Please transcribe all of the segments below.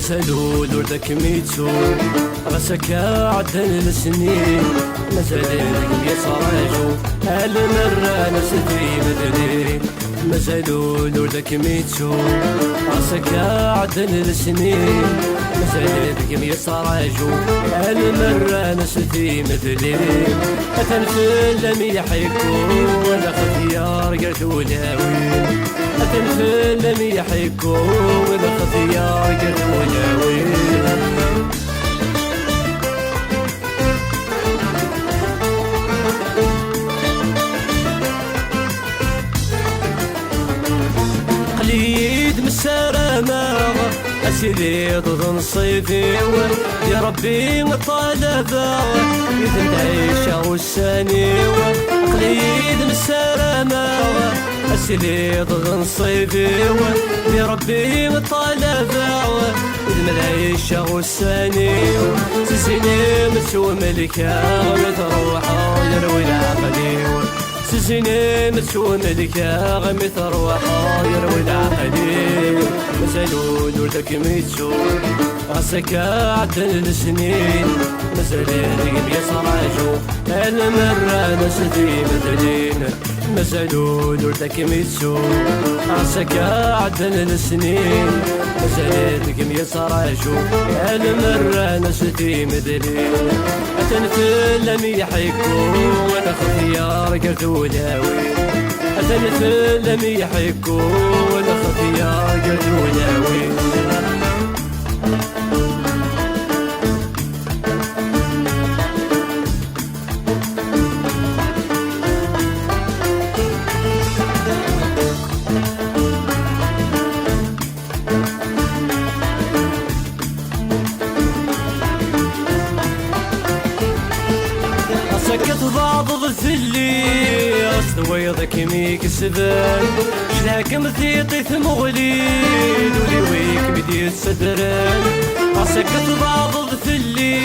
مسالو ذاك ميتو غسكا عدن السنين مازال القلب يصراجو هالمرة نسدي مدري مازالو ذاك ميتو غسكا عدن السنين مازال القلب يصراجو هالمرة نسدي مدري أتنفل لم يحكو ولا خطيار قلت ولاوي أتنفل لم يحكو ولا خطيار قلت ولاوي قليد مسارنا أسيدي ضد صيفي يا ربي مطالبة إذا تعيش والساني قليد مسارنا أسيدي ضد صيفي يا ربي مطالبة إذا تعيش والساني سيسيني مسوى ملكة وتروح يروي العقلي سيسيني مسوى ملكة غمي تروح يروي العقلي مازالو ذاك ميتو غسكا عدن السنين مازال القلب يصراجو هالمرة نسدي مدلين مازالو ذاك ميتو غسكا عدن السنين مازال القلب يصراجو هالمرة نسدي مدلين أتنفل لم يحكو ولا خطيار قلت ولاوي أتنفل لم يحكو ولا خطيار قلت ولاوي سكت بعض الذلي أصدويضك ميك السبان شلاك مثيطي ثمغليل ولي ويك بدي السدران سكت بعض الذلي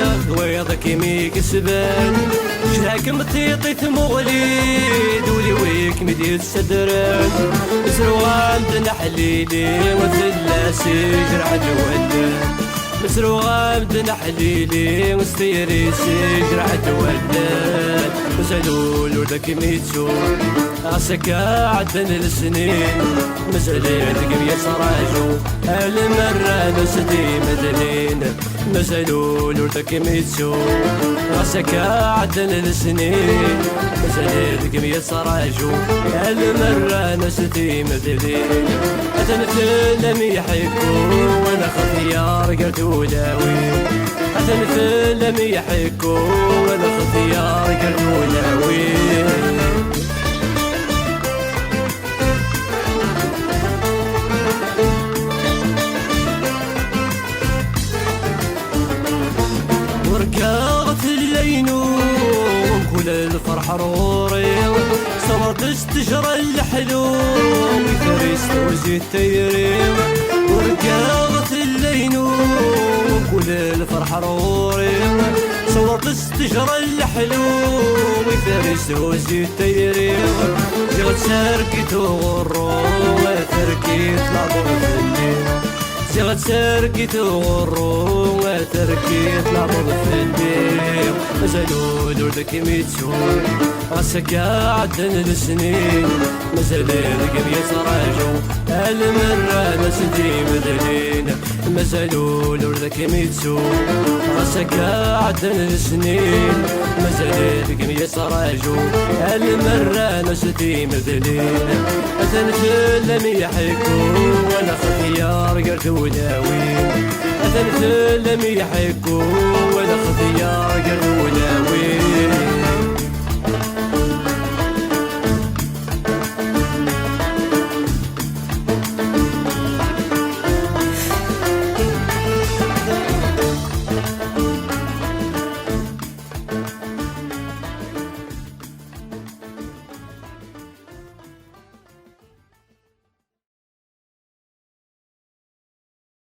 أصدويضك ميك السبان شلاك مثيطي ثمغليل ولي ويك بدي السدران سروان تنحليلي وذلاسي جرح الولد مسرو غابد نحليلي مستيري سجرح الولد مازالو ذاك ميتو غسكا عدن السنين مازال القلب يصراجو هالمرة نسدي مدلين مازالو ذاك ميتو غسكا عدن السنين مازال القلب يصراجو هالمرة نسدي مدلين أتنفل لم يحكو ولا خطيار قلت ولاوي أتنفل لم يحكو ولا خطيار قلت ولاوي ورقاغة اللينوم كل الفرح روري صمت استجرى الحلوم فريست وزيت تيريم ورقاغة اللينوم كل الفرح روري صمت استجرى الحلوم فريست وزيت تيريم جغت ساركت وغرو وتركيت لعبو في الليل زغت ساركت وغرو وتركيت لعبو في الليل مازالو ذاك ميتو غسكا عدن السنين مازال القلب يصراجو هالمرة نسدي مدلين مازالو ذاك ميتو غسكا عدن السنين مازال القلب يصراجو هالمرة نسدي مدلين أتنفل لم يحكو ولا خطيار قلت ولاوي أتنفل لم يحكو ولا خطيار قلت ولاوي